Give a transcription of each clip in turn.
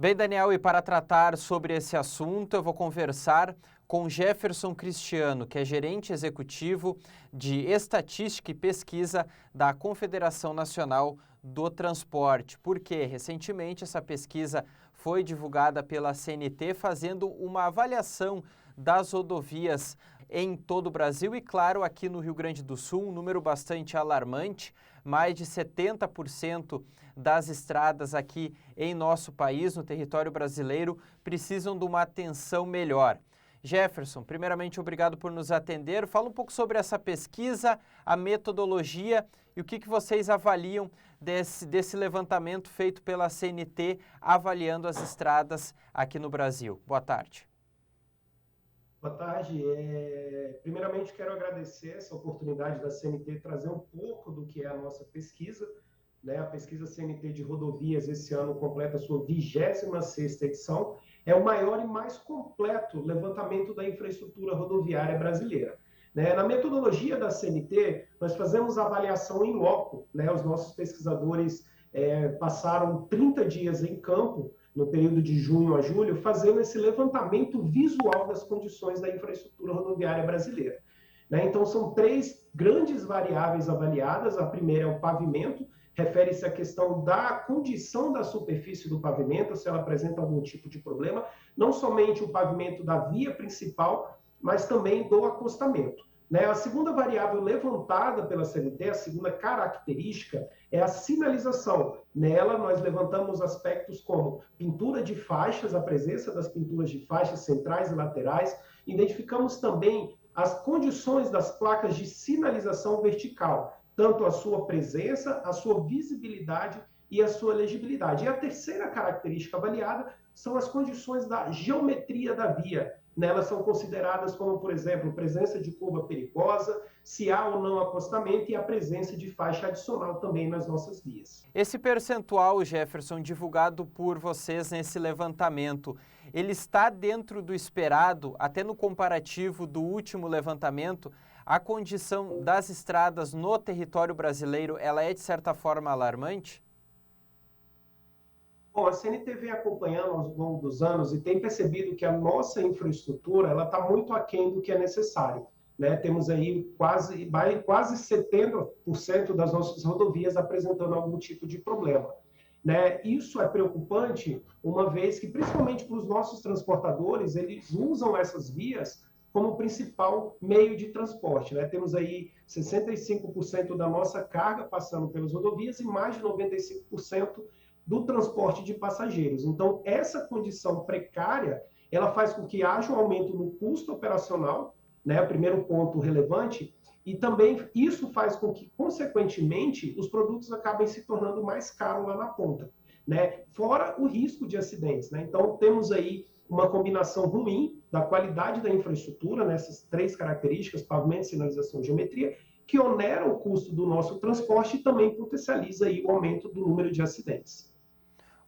Bem, Daniel, e para tratar sobre esse assunto, eu vou conversar com Jefferson Cristiano, que é gerente executivo de Estatística e Pesquisa da Confederação Nacional do Transporte. Porque recentemente essa pesquisa foi divulgada pela CNT, fazendo uma avaliação das rodovias em todo o Brasil e, claro, aqui no Rio Grande do Sul, um número bastante alarmante. Mais de 70% das estradas aqui em nosso país, no território brasileiro, precisam de uma atenção melhor. Jefferson, primeiramente, obrigado por nos atender. Fala um pouco sobre essa pesquisa, a metodologia e o que vocês avaliam desse levantamento feito pela CNT, avaliando as estradas aqui no Brasil. Boa tarde. Boa tarde. Primeiramente, quero agradecer essa oportunidade da CNT trazer um pouco do que é a nossa pesquisa. Né? A pesquisa CNT de rodovias esse ano completa a sua 26ª edição. É o maior e mais completo levantamento da infraestrutura rodoviária brasileira. Né? Na metodologia da CNT, nós fazemos avaliação em loco. Né? Os nossos pesquisadores passaram 30 dias em campo, no período de junho a julho, fazendo esse levantamento visual das condições da infraestrutura rodoviária brasileira. Né? Então, são 3 grandes variáveis avaliadas. A primeira é o pavimento, refere-se à questão da condição da superfície do pavimento, se ela apresenta algum tipo de problema, não somente o pavimento da via principal, mas também do acostamento. Né? A segunda variável levantada pela CNT, a segunda característica, é a sinalização. Nela, nós levantamos aspectos como pintura de faixas, a presença das pinturas de faixas centrais e laterais. Identificamos também as condições das placas de sinalização vertical, tanto a sua presença, a sua visibilidade e a sua legibilidade. E a terceira característica avaliada são as condições da geometria da via. Nelas são consideradas como, por exemplo, presença de curva perigosa, se há ou não acostamento e a presença de faixa adicional também nas nossas vias. Esse percentual, Jefferson, divulgado por vocês nesse levantamento, ele está dentro do esperado, até no comparativo do último levantamento? A condição das estradas no território brasileiro, ela é de certa forma alarmante? Bom, a CNT vem acompanhando ao longo dos anos e tem percebido que a nossa infraestrutura ela está muito aquém do que é necessário. Né? Temos aí quase 70% das nossas rodovias apresentando algum tipo de problema. Né? Isso é preocupante, uma vez que, principalmente para os nossos transportadores, eles usam essas vias como principal meio de transporte. Né? Temos aí 65% da nossa carga passando pelas rodovias e mais de 95% do transporte de passageiros. Então, essa condição precária, ela faz com que haja um aumento no custo operacional, né, primeiro ponto relevante, e também isso faz com que, consequentemente, os produtos acabem se tornando mais caros lá na ponta, né, fora o risco de acidentes. Né? Então, temos aí uma combinação ruim da qualidade da infraestrutura, nessas 3 características, pavimento, sinalização e geometria, que onera o custo do nosso transporte e também potencializa aí o aumento do número de acidentes.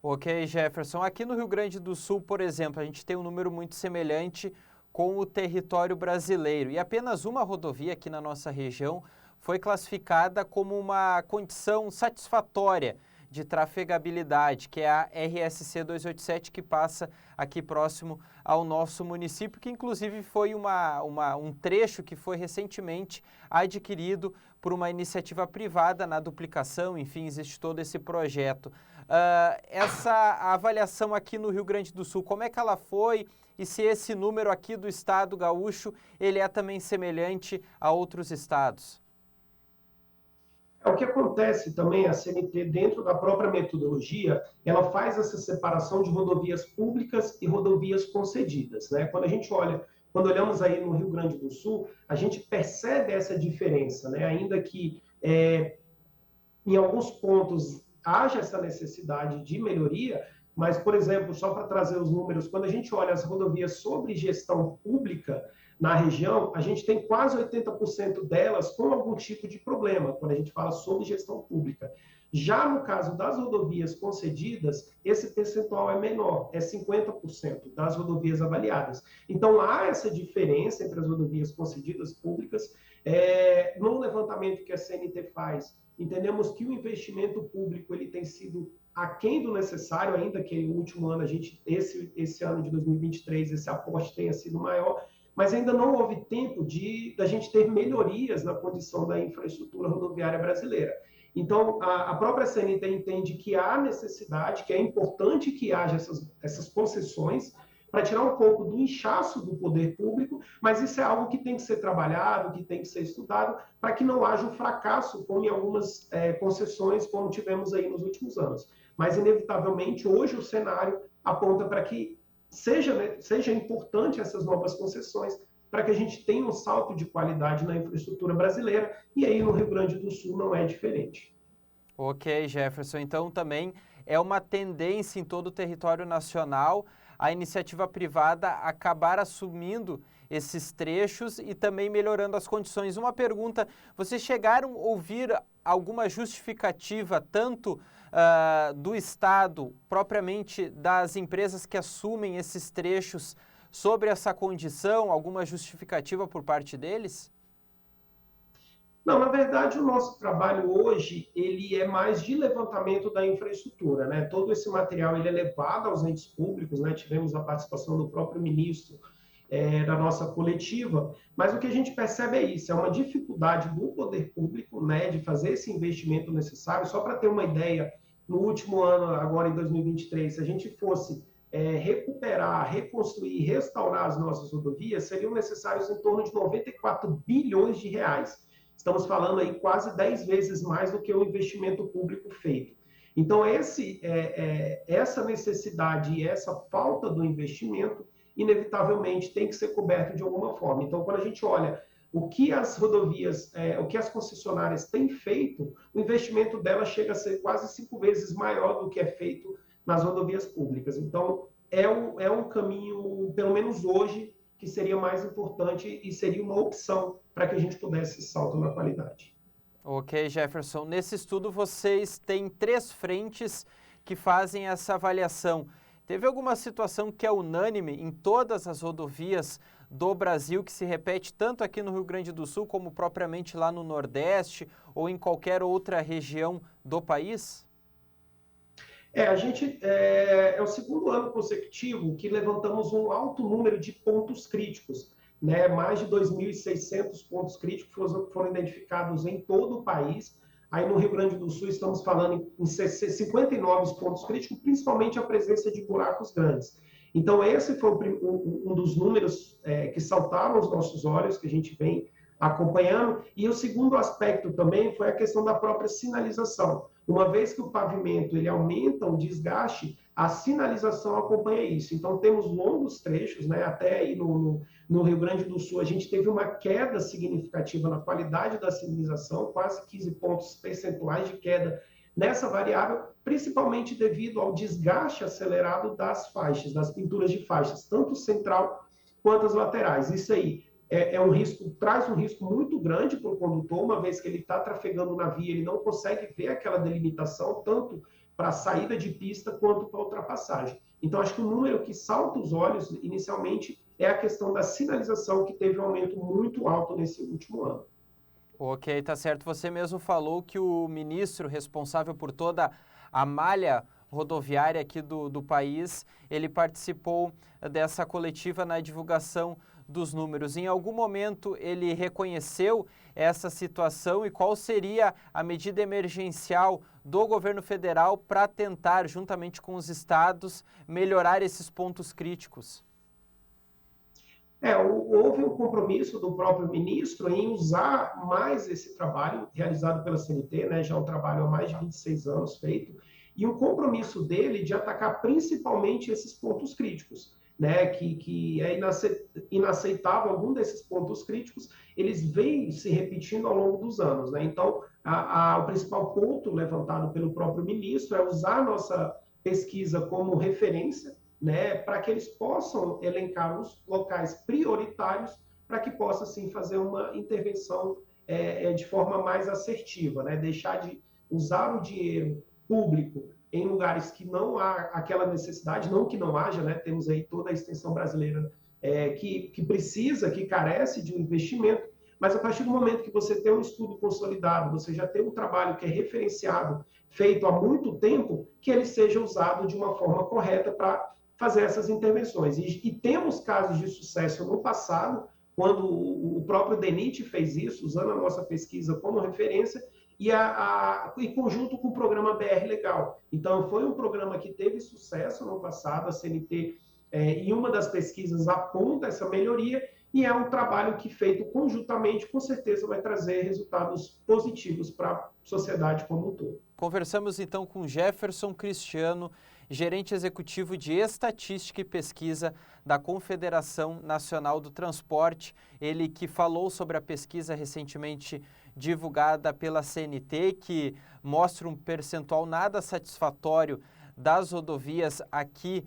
Ok, Jefferson. Aqui no Rio Grande do Sul, por exemplo, a gente tem um número muito semelhante com o território brasileiro. E apenas uma rodovia aqui na nossa região foi classificada como uma condição satisfatória de trafegabilidade, que é a RSC 287, que passa aqui próximo ao nosso município, que inclusive foi um trecho que foi recentemente adquirido por uma iniciativa privada na duplicação, enfim, existe todo esse projeto. Essa avaliação aqui no Rio Grande do Sul, como é que ela foi e se esse número aqui do estado gaúcho, ele é também semelhante a outros estados? O que acontece também, a CNT, dentro da própria metodologia, ela faz essa separação de rodovias públicas e rodovias concedidas. Né? Quando olhamos aí no Rio Grande do Sul, a gente percebe essa diferença, né? Ainda que em alguns pontos haja essa necessidade de melhoria, mas, por exemplo, só para trazer os números, quando a gente olha as rodovias sobre gestão pública na região, a gente tem quase 80% delas com algum tipo de problema, quando a gente fala sobre gestão pública. Já no caso das rodovias concedidas, esse percentual é menor, é 50% das rodovias avaliadas. Então, há essa diferença entre as rodovias concedidas públicas. No levantamento que a CNT faz, entendemos que o investimento público ele tem sido aquém do necessário, ainda que o último ano, esse ano de 2023, esse aporte tenha sido maior, mas ainda não houve tempo da gente ter melhorias na condição da infraestrutura rodoviária brasileira. Então, a própria CNT entende que há necessidade, que é importante que haja essas concessões para tirar um pouco do inchaço do poder público, mas isso é algo que tem que ser trabalhado, que tem que ser estudado, para que não haja um fracasso, como em algumas concessões, como tivemos aí nos últimos anos. Mas, inevitavelmente, hoje o cenário aponta para que seja importante essas novas concessões, para que a gente tenha um salto de qualidade na infraestrutura brasileira, e aí no Rio Grande do Sul não é diferente. Ok, Jefferson. Então também é uma tendência em todo o território nacional a iniciativa privada acabar assumindo esses trechos e também melhorando as condições. Uma pergunta: vocês chegaram a ouvir alguma justificativa tanto do Estado, propriamente das empresas que assumem esses trechos, sobre essa condição, alguma justificativa por parte deles? Não, na verdade, o nosso trabalho hoje, ele é mais de levantamento da infraestrutura, né? Todo esse material ele é levado aos entes públicos, né? Tivemos a participação do próprio ministro da nossa coletiva, mas o que a gente percebe é isso, é uma dificuldade do poder público, né, de fazer esse investimento necessário. Só para ter uma ideia, no último ano, agora em 2023, se a gente fosse recuperar, reconstruir, restaurar as nossas rodovias, seriam necessários em torno de 94 bilhões de reais. Estamos falando aí quase 10 vezes mais do que o investimento público feito. Então, essa necessidade e essa falta do investimento, inevitavelmente, tem que ser coberto de alguma forma. Então, quando a gente olha o que as rodovias, o que as concessionárias têm feito, o investimento delas chega a ser quase 5 vezes maior do que é feito nas rodovias públicas. Então, é um caminho, pelo menos hoje, que seria mais importante e seria uma opção para que a gente pudesse salto na qualidade. Ok, Jefferson. Nesse estudo vocês têm 3 frentes que fazem essa avaliação. Teve alguma situação que é unânime em todas as rodovias do Brasil, que se repete tanto aqui no Rio Grande do Sul como propriamente lá no Nordeste ou em qualquer outra região do país? A gente é o segundo ano consecutivo que levantamos um alto número de pontos críticos, né? Mais de 2.600 pontos críticos foram identificados em todo o país. Aí no Rio Grande do Sul estamos falando em 59 pontos críticos, principalmente a presença de buracos grandes. Então esse foi um dos números que saltaram aos nossos olhos, que a gente vem acompanhando. E o segundo aspecto também foi a questão da própria sinalização. Uma vez que o pavimento ele aumenta o desgaste, a sinalização acompanha isso. Então, temos longos trechos, né? Até aí no Rio Grande do Sul, a gente teve uma queda significativa na qualidade da sinalização, quase 15 pontos percentuais de queda nessa variável, principalmente devido ao desgaste acelerado das faixas, das pinturas de faixas, tanto central quanto as laterais. Isso aí traz um risco muito grande para o condutor, uma vez que ele está trafegando na via, ele não consegue ver aquela delimitação, tanto para a saída de pista quanto para a ultrapassagem. Então, acho que o número que salta os olhos inicialmente é a questão da sinalização, que teve um aumento muito alto nesse último ano. Ok, tá certo. Você mesmo falou que o ministro responsável por toda a malha rodoviária aqui do país, ele participou dessa coletiva na divulgação dos números. Em algum momento ele reconheceu essa situação e qual seria a medida emergencial do governo federal para tentar, juntamente com os estados, melhorar esses pontos críticos? Houve um compromisso do próprio ministro em usar mais esse trabalho realizado pela CNT, né, já é um trabalho há mais de 26 anos feito, e um compromisso dele de atacar principalmente esses pontos críticos, né, que é inaceitável algum desses pontos críticos, eles vêm se repetindo ao longo dos anos, né? Então, o principal ponto levantado pelo próprio ministro é usar a nossa pesquisa como referência, né, para que eles possam elencar os locais prioritários para que possa, sim, fazer uma intervenção de forma mais assertiva, né? Deixar de usar o dinheiro público em lugares que não há aquela necessidade, não que não haja, né? Temos aí toda a extensão brasileira que precisa, que carece de um investimento, Mas a partir do momento que você tem um estudo consolidado, você já tem um trabalho que é referenciado, feito há muito tempo, que ele seja usado de uma forma correta para fazer essas intervenções. E temos casos de sucesso no passado, quando o próprio DENIT fez isso, usando a nossa pesquisa como referência, e conjunto com o programa BR Legal. Então, foi um programa que teve sucesso no passado, a CNT, em uma das pesquisas, aponta essa melhoria, e é um trabalho que, feito conjuntamente, com certeza vai trazer resultados positivos para a sociedade como um todo. Conversamos então com Jefferson Cristiano, gerente executivo de Estatística e Pesquisa da Confederação Nacional do Transporte, ele que falou sobre a pesquisa recentemente divulgada pela CNT, que mostra um percentual nada satisfatório das rodovias aqui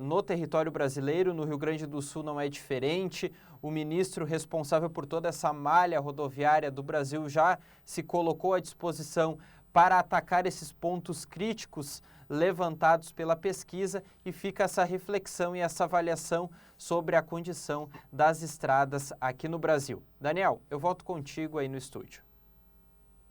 no território brasileiro. No Rio Grande do Sul não é diferente. O ministro responsável por toda essa malha rodoviária do Brasil já se colocou à disposição para atacar esses pontos críticos levantados pela pesquisa, e fica essa reflexão e essa avaliação sobre a condição das estradas aqui no Brasil. Daniel, eu volto contigo aí no estúdio.